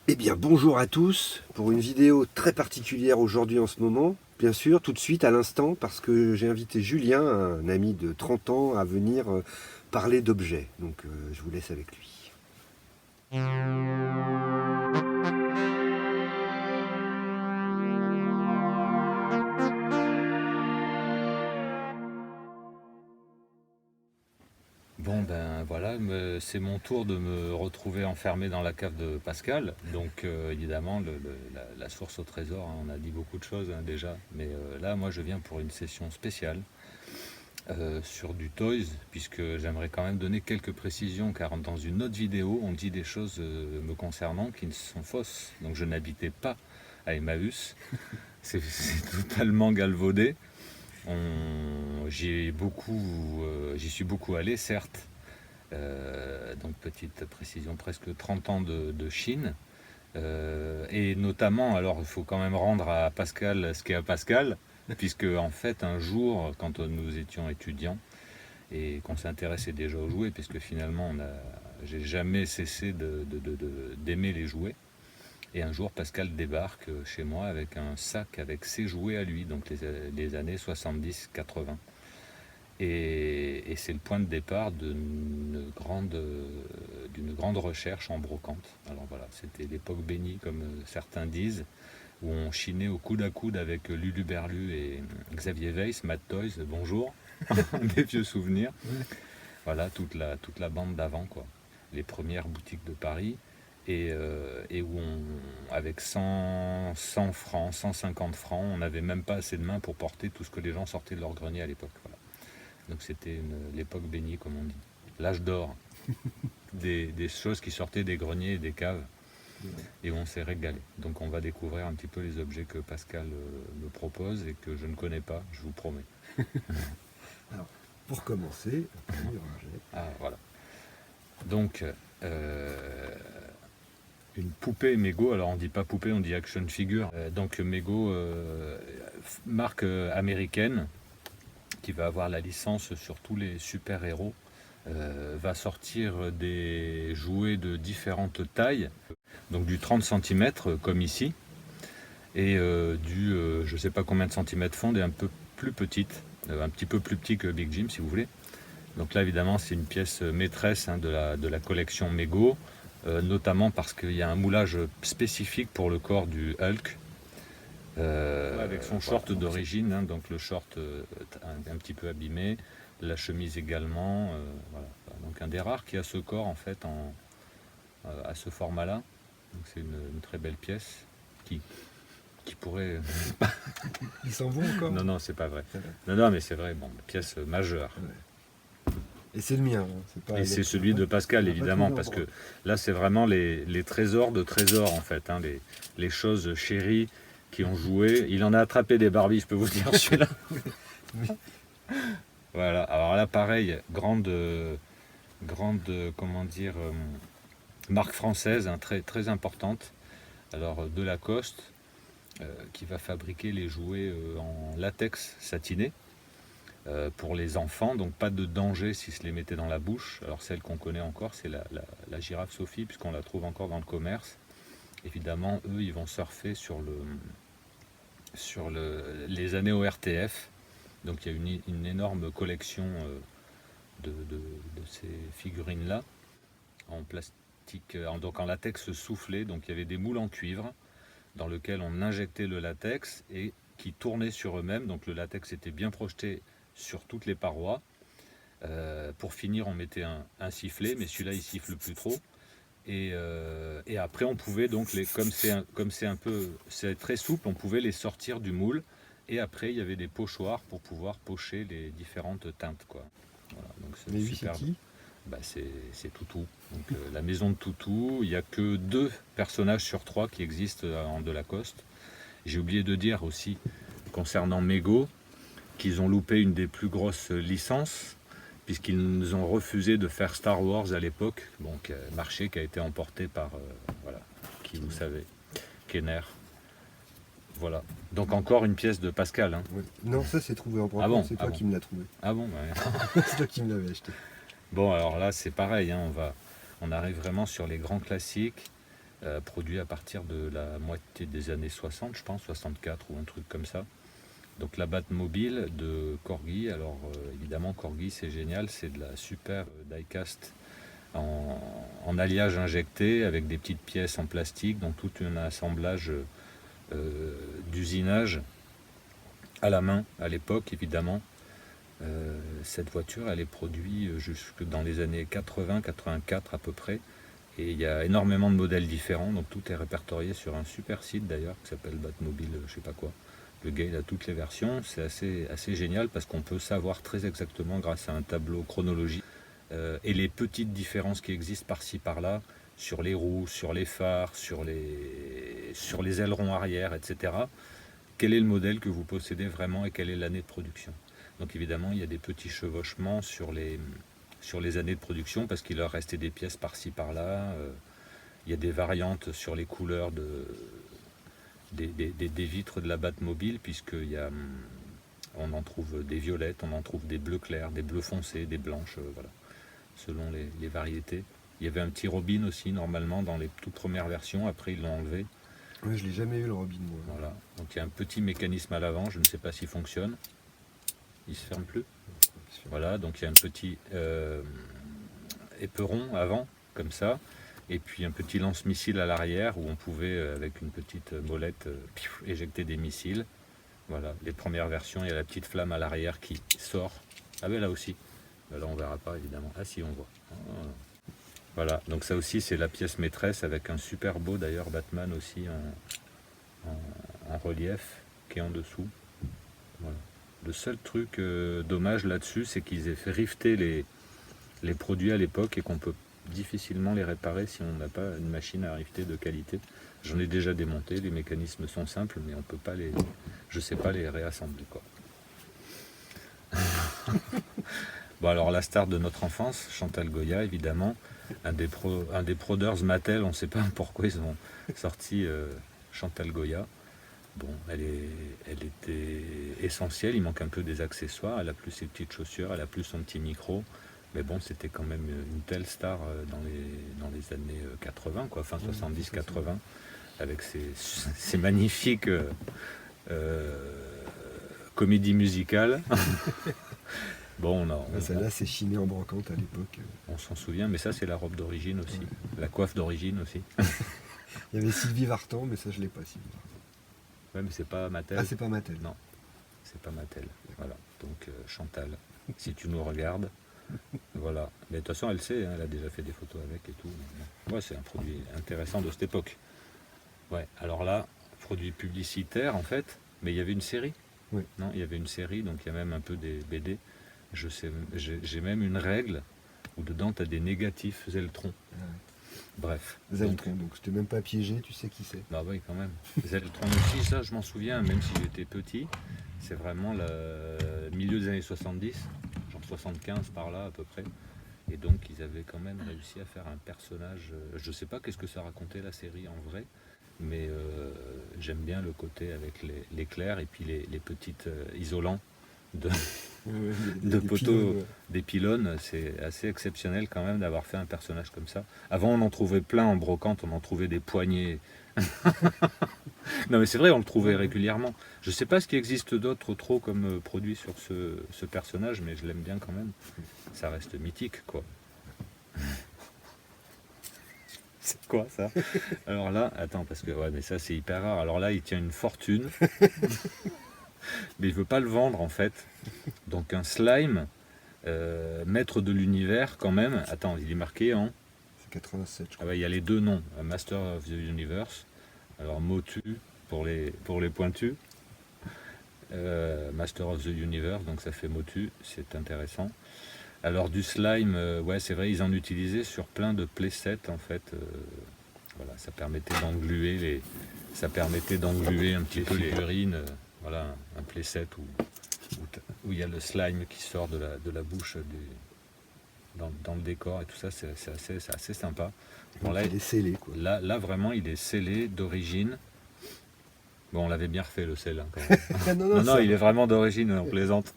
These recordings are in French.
Eh bien, bonjour à tous pour une vidéo très particulière aujourd'hui en ce moment. Bien sûr, tout de suite à l'instant, parce que j'ai invité Julien, un ami de 30 ans, à venir parler d'objets. Donc, je vous laisse avec lui. Bon ben voilà, c'est mon tour de me retrouver enfermé dans la cave de Pascal. Donc évidemment, la source au trésor, hein, on a dit beaucoup de choses hein, déjà. Mais là, moi, je viens pour une session spéciale sur du Toys, puisque j'aimerais quand même donner quelques précisions, car dans une autre vidéo, on dit des choses me concernant qui sont fausses. Donc je n'habitais pas à Emmaüs, c'est totalement galvaudé. J'y suis beaucoup allé, certes. Donc petite précision, presque 30 ans de Chine. Et notamment, alors il faut quand même rendre à Pascal ce qu'est à Pascal, puisque en fait un jour, quand nous étions étudiants et qu'on s'intéressait déjà aux jouets, puisque finalement j'ai jamais cessé d'aimer les jouets. Et un jour, Pascal débarque chez moi avec un sac avec ses jouets à lui, donc les années 70-80. Et c'est le point de départ d'une grande recherche en brocante. Alors voilà, c'était l'époque bénie, comme certains disent, où on chinait au coude à coude avec Lulu Berlu et Xavier Weiss, Mad Toys, bonjour, des vieux souvenirs. Voilà, toute la bande d'avant, quoi. Les premières boutiques de Paris, et où avec 100 francs, 150 francs, on n'avait même pas assez de mains pour porter tout ce que les gens sortaient de leur grenier à l'époque. Voilà. Donc c'était l'époque bénie, comme on dit. L'âge d'or des choses qui sortaient des greniers et des caves, et où on s'est régalé. Donc on va découvrir un petit peu les objets que Pascal me propose et que je ne connais pas, je vous promets. Alors, pour commencer, un premier objet. Ah voilà. Donc une poupée Mego, alors on dit pas poupée, on dit action figure. Donc Mego, marque américaine, qui va avoir la licence sur tous les super-héros, va sortir des jouets de différentes tailles, donc du 30 cm comme ici, et je ne sais pas combien de centimètres font, des un peu plus petites, un petit peu plus petit que Big Jim si vous voulez. Donc là évidemment c'est une pièce maîtresse hein, de la collection Mego, notamment parce qu'il y a un moulage spécifique pour le corps du Hulk, avec son short d'origine, hein, donc le short un petit peu abîmé, la chemise également, voilà. Donc un des rares qui a ce corps en fait à ce format-là. Donc c'est une très belle pièce qui pourrait. Ils s'en vont encore? Non, non, c'est pas vrai. Ça va. Non, non, mais c'est vrai, bon, pièce majeure. Ouais. Et c'est le mien. Hein. C'est pas Et c'est celui de Pascal, évidemment, parce que là, c'est vraiment les trésors de trésors, en fait, hein, les choses chéries qui ont joué. Il en a attrapé des Barbies, je peux vous dire, celui-là. Oui. Voilà, alors là, pareil, grande comment dire, marque française, hein, très, très importante. Alors, de Lacoste, qui va fabriquer les jouets en latex satiné. Pour les enfants, donc pas de danger s'ils se les mettaient dans la bouche. Alors celle qu'on connaît encore, c'est la girafe Sophie, puisqu'on la trouve encore dans le commerce. Évidemment, eux, ils vont surfer sur les années ORTF. Donc il y a une énorme collection de ces figurines-là, en plastique, donc en latex soufflé. Donc il y avait des moules en cuivre, dans lesquels on injectait le latex et qui tournaient sur eux-mêmes. Donc le latex était bien projeté sur toutes les parois. Pour finir, on mettait un sifflet, mais celui-là, il siffle plus trop. Et après, on pouvait donc, c'est très souple, on pouvait les sortir du moule. Et après, il y avait des pochoirs pour pouvoir pocher les différentes teintes, quoi. Voilà, donc Mais c'est lui, c'est super. qui? Bah, c'est Toutou. Donc, la maison de Toutou, il n'y a que 2 personnages sur 3 qui existent en de Lacoste. J'ai oublié de dire aussi, concernant Mego, qu'ils ont loupé une des plus grosses licences, puisqu'ils nous ont refusé de faire Star Wars à l'époque, donc marché qui a été emporté par, voilà, qui vous savez, Kenner. Voilà. Donc encore une pièce de Pascal. Hein. Ouais. Non, ça c'est trouvé en brocante, Ah bon, c'est ah toi bon. qui me l'as trouvé. Ah bon, ouais. C'est toi qui me l'avais acheté. Bon, alors là c'est pareil, hein, on arrive vraiment sur les grands classiques. produit à partir de la moitié des années 60, je pense, 64 ou un truc comme ça. Donc la Batmobile de Corgi, alors évidemment Corgi c'est génial, c'est de la super die-cast en alliage injecté avec des petites pièces en plastique, donc tout un assemblage d'usinage à la main à l'époque évidemment. Cette voiture elle est produite jusque dans les années 80-84 à peu près, et il y a énormément de modèles différents, donc tout est répertorié sur un super site d'ailleurs qui s'appelle Batmobile je sais pas quoi. Le gars il a toutes les versions, c'est assez génial parce qu'on peut savoir très exactement grâce à un tableau chronologique et les petites différences qui existent par-ci par-là sur les roues, sur les phares, sur les ailerons arrière, etc. Quel est le modèle que vous possédez vraiment et quelle est l'année de production. Donc évidemment il y a des petits chevauchements sur les années de production parce qu'il leur restait des pièces par-ci par-là. Il y a des variantes sur les couleurs des vitres de la Batmobile, on en trouve des violettes, on en trouve des bleus clairs, des bleus foncés, des blanches, voilà, selon les variétés. Il y avait un petit Robin aussi normalement dans les toutes premières versions, après ils l'ont enlevé. Ouais, je l'ai jamais eu le Robin moi. Voilà. Donc il y a un petit mécanisme à l'avant, je ne sais pas s'il fonctionne. Il se ferme plus. Voilà, donc il y a un petit éperon avant, comme ça. Et puis un petit lance-missile à l'arrière où on pouvait, avec une petite molette, éjecter des missiles. Voilà, les premières versions, il y a la petite flamme à l'arrière qui sort. Ah ben là aussi. Ben là on verra pas évidemment. Ah si, on voit. Voilà, donc ça aussi c'est la pièce maîtresse avec un super beau d'ailleurs Batman aussi en relief qui est en dessous. Voilà. Le seul truc dommage là-dessus, c'est qu'ils aient fait rifter les produits à l'époque et qu'on peut difficilement les réparer si on n'a pas une machine à rifter de qualité. J'en ai déjà démonté, les mécanismes sont simples, mais on peut pas je sais pas les réassembler quoi. Bon alors la star de notre enfance, Chantal Goya évidemment, un des prodeurs Mattel, on ne sait pas pourquoi ils ont sorti Chantal Goya. Bon, elle était essentielle, il manque un peu des accessoires, elle a plus ses petites chaussures, elle a plus son petit micro. Mais bon, c'était quand même une telle star dans les années 80, quoi, fin 70-80, avec ces magnifiques comédies musicales. Bon, celle-là, c'est chiné en brocante à l'époque. On s'en souvient, mais ça, c'est la robe d'origine aussi, la coiffe d'origine aussi. Il y avait Sylvie Vartan, mais ça, je l'ai pas, Sylvie Vartan. Ouais, mais c'est pas Mattel. Ah, c'est pas Mattel. Non, c'est pas Mattel. Voilà, donc Chantal, si tu nous regardes. Voilà, mais de toute façon elle sait, hein, elle a déjà fait des photos avec et tout. Ouais, c'est un produit intéressant de cette époque. Ouais, alors là, produit publicitaire en fait, mais il y avait une série. Oui. Non, il y avait une série, donc il y a même un peu des BD. J'ai même une règle où dedans tu as des négatifs Zeltron. Ah ouais. Bref. Zeltron, donc je t'ai même pas piégé, tu sais qui c'est. Bah oui, quand même. Zeltron aussi, ça je m'en souviens, même si j'étais petit. C'est vraiment le milieu des années 70, genre 75 par là à peu près. Et donc ils avaient quand même réussi à faire un personnage. Je sais pas qu'est-ce que ça racontait la série en vrai, mais j'aime bien le côté avec l'éclair et puis les petites isolants de poteaux, des pylônes. C'est assez exceptionnel quand même d'avoir fait un personnage comme ça. Avant on en trouvait plein en brocante, on en trouvait des poignées. Non mais c'est vrai, on le trouvait régulièrement. Je sais pas ce qui existe d'autre trop comme produit sur ce personnage, mais je l'aime bien quand même. Ça reste mythique quoi. C'est quoi ça? Alors là, attends, parce que ouais, mais ça c'est hyper rare. Alors là, il tient une fortune. Mais il veut pas le vendre en fait. Donc un slime, maître de l'univers quand même. Attends, il est marqué en... C'est 87 je crois. Ah ouais, il y a les deux noms, Master of the Universe. Alors Motu pour les pointus. Master of the Universe, donc ça fait Motu, c'est intéressant. Alors du slime, ouais c'est vrai, ils en utilisaient sur plein de playsets en fait. Voilà, ça permettait d'engluer un petit peu les figurines. Voilà, un playset où il y a le slime qui sort de la bouche dans le décor et tout ça, c'est assez sympa. Bon, là, il est scellé quoi. Là vraiment il est scellé d'origine. Bon, on l'avait bien refait le sel hein, quand même. non, il est vraiment d'origine, on plaisante.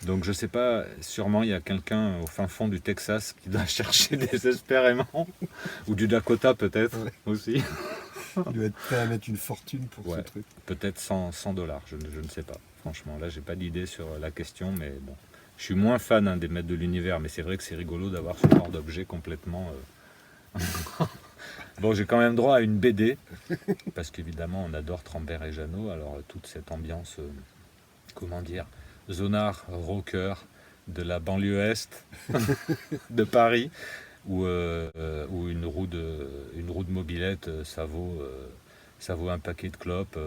Donc je sais pas, sûrement il y a quelqu'un au fin fond du Texas qui doit chercher désespérément, ou du Dakota peut-être Ouais. aussi. Il doit être prêt à mettre une fortune pour ce Ouais, truc. peut-être 100 $, je ne sais pas. Franchement, là j'ai pas d'idée sur la question, mais bon. Je suis moins fan des maîtres de l'univers, mais c'est vrai que c'est rigolo d'avoir ce genre d'objet complètement... Bon, j'ai quand même droit à une BD, parce qu'évidemment on adore Trambert et Jeannot, alors toute cette ambiance, comment dire, zonard, rocker, de la banlieue est de Paris, où une roue de mobilette, ça vaut un paquet de clopes,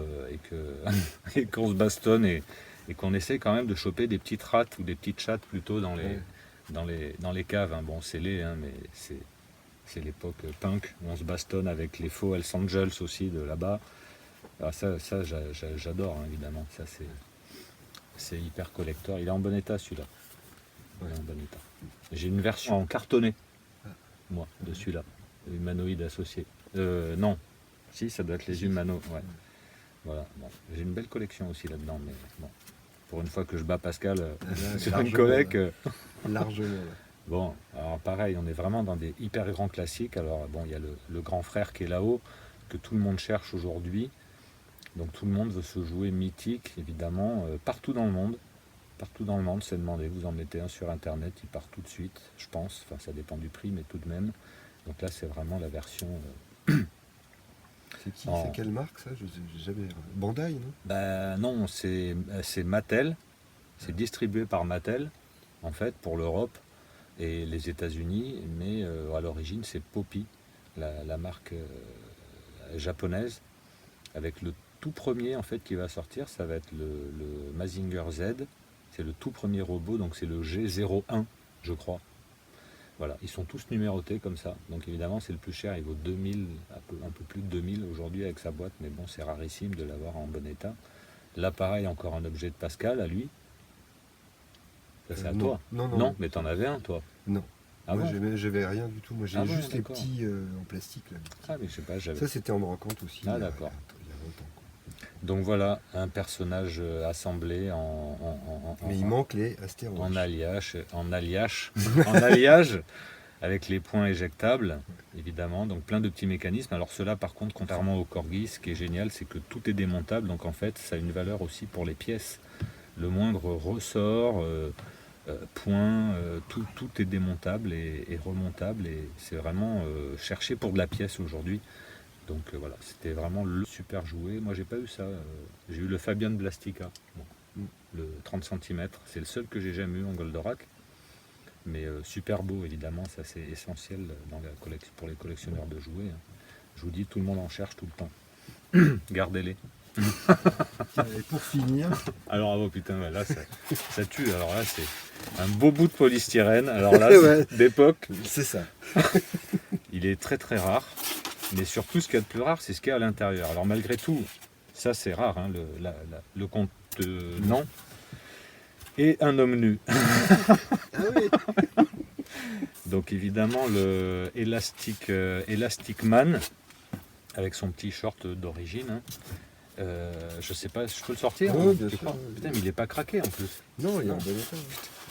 et qu'on se bastonne et qu'on essaie quand même de choper des petites rates ou des petites chattes plutôt Ouais. dans les caves. Hein. Bon, c'est laid, hein, mais c'est l'époque punk où on se bastonne avec les faux Hells Angels aussi de là-bas. Alors j'adore, hein, évidemment. Ça, c'est hyper collector. Il est en bon état celui-là. Il est en bon état. J'ai une version en cartonné, moi, de celui-là. Humanoïde associé. Non. Si, ça doit être les humano. Ouais. Voilà. Bon. J'ai une belle collection aussi là-dedans, mais bon. Pour une fois que je bats Pascal sur une Largement, collègue. Largement. Ouais. Bon, alors pareil, on est vraiment dans des hyper grands classiques. Alors bon, il y a le grand frère qui est là-haut, que tout le monde cherche aujourd'hui. Donc tout le monde veut se jouer mythique, évidemment, partout dans le monde. Partout dans le monde, c'est demandé. Vous en mettez un sur internet, il part tout de suite, je pense. Enfin, ça dépend du prix, mais tout de même. Donc là, c'est vraiment la version. C'est qui en- C'est quelle marque ça? J'ai jamais. Bandai, non? Ben non, c'est Mattel. C'est distribué par Mattel, en fait, pour l'Europe et les États-Unis. Mais à l'origine, c'est Poppy, la marque japonaise. Avec le tout premier, en fait, qui va sortir, ça va être le Mazinger Z. C'est le tout premier robot, donc c'est le G01, je crois. Voilà, ils sont tous numérotés comme ça. Donc évidemment, c'est le plus cher, il vaut 2000, un peu plus de 2000 aujourd'hui avec sa boîte, mais bon, c'est rarissime de l'avoir en bon état. Là, pareil, encore un objet de Pascal à lui. Ça, c'est à Non. toi. Non. Mais t'en avais un, toi. Non. Ah Moi, bon j'avais rien du tout. Moi, j'ai Ah bon, juste les d'accord. petits en plastique. Là. Ah, mais je sais pas, j'avais. Ça, c'était en brocante aussi. Ah, d'accord. Il y a longtemps. Quoi. Donc voilà, un personnage assemblé Mais il manque les astéroïdes. en alliage, avec les points éjectables, évidemment, donc plein de petits mécanismes. Alors cela, par contre, contrairement au Corgi, ce qui est génial, c'est que tout est démontable, donc en fait, ça a une valeur aussi pour les pièces. Le moindre ressort, point, tout est démontable et remontable, et c'est vraiment cherché pour de la pièce aujourd'hui. Donc voilà, c'était vraiment le super jouet. Moi, j'ai pas eu ça. J'ai eu le Fabian Blastica, bon, le 30 cm. C'est le seul que j'ai jamais eu en Goldorak. Mais super beau, évidemment, ça c'est essentiel dans pour les collectionneurs de jouets. Hein. Je vous dis, tout le monde en cherche tout le temps. Gardez-les. Et pour finir, Alors, ah, oh, putain, ouais, là, ça tue. Alors là, c'est un beau bout de polystyrène. Alors là, Ouais. d'époque, c'est ça. il est très très rare. Mais surtout, ce qu'il y a de plus rare, c'est ce qu'il y a à l'intérieur. Alors malgré tout, ça c'est rare, hein, le contenant. Et un homme nu. Ah oui. Donc évidemment, le Elastic Man, avec son petit short d'origine. Hein. Je sais pas, je peux le sortir Oui, hein, bien tu sûr, crois oui. Putain, mais il est pas craqué en plus. Non, il est en bon état.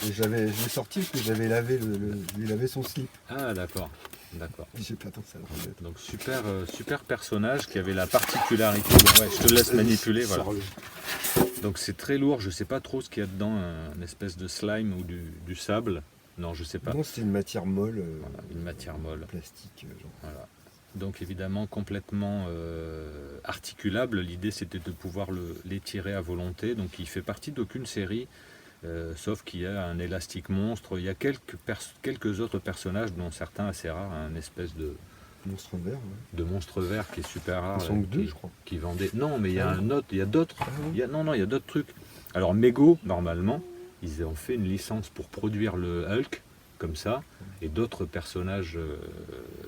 Et je l'ai sorti parce que j'avais lavé lui lavé son slip. Ah d'accord, d'accord. J'ai pas tant que ça le remettre. Donc super personnage qui avait la particularité. Bon, ouais, je te laisse manipuler, voilà. Donc c'est très lourd, je sais pas trop ce qu'il y a dedans, une espèce de slime ou du sable. Non, je sais pas. Non, c'est une matière molle. Voilà, une matière molle. Plastique. Genre. Voilà. Donc évidemment complètement articulable. L'idée c'était de pouvoir l'étirer à volonté. Donc il fait partie d'aucune série, sauf qu'il y a un élastique monstre. Il y a quelques autres personnages, dont certains assez rares, un espèce de Monstre vert, ouais. de monstre vert qui est super rare. Ils sont que deux, je crois. Qui vendait. Non, mais il y a Ah un autre, il y a d'autres. Ah oui. Il y a d'autres trucs. Alors Mego, normalement, ils ont fait une licence pour produire le Hulk, comme ça, et d'autres personnages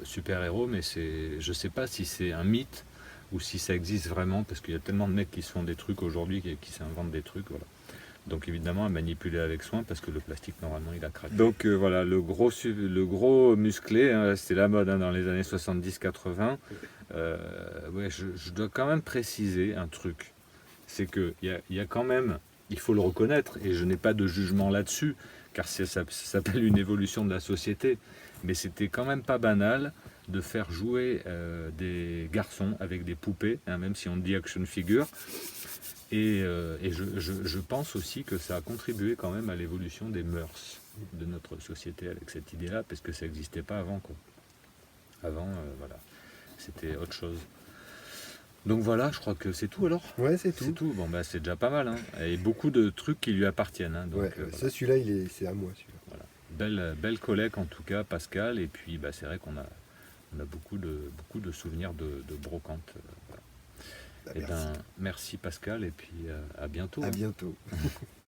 super-héros, mais je sais pas si c'est un mythe ou si ça existe vraiment, parce qu'il y a tellement de mecs qui se font des trucs aujourd'hui, qui s'inventent des trucs, voilà. Donc évidemment à manipuler avec soin, parce que le plastique normalement il a craqué. Donc voilà, le gros musclé, hein, c'était la mode hein, dans les années 70-80. Ouais, je dois quand même préciser un truc, c'est qu'il y a quand même il faut le reconnaître, et je n'ai pas de jugement là-dessus, car ça s'appelle une évolution de la société. Mais c'était quand même pas banal de faire jouer des garçons avec des poupées, hein, même si on dit action figure. Et je pense aussi que ça a contribué quand même à l'évolution des mœurs de notre société avec cette idée-là, parce que ça n'existait pas avant, quoi. Avant, voilà, c'était autre chose. Donc voilà, je crois que c'est tout alors. Ouais, c'est tout. C'est tout. Bon, bah, c'est déjà pas mal, hein. Et beaucoup de trucs qui lui appartiennent, hein. Donc, Ouais, voilà. ça, celui-là, c'est à moi, celui-là. Voilà. Belle collègue en tout cas, Pascal. Et puis bah, c'est vrai qu'on a, on a beaucoup de souvenirs de brocante. Voilà. Bah, Eh merci. ben, merci Pascal, et puis à bientôt. À Hein. bientôt.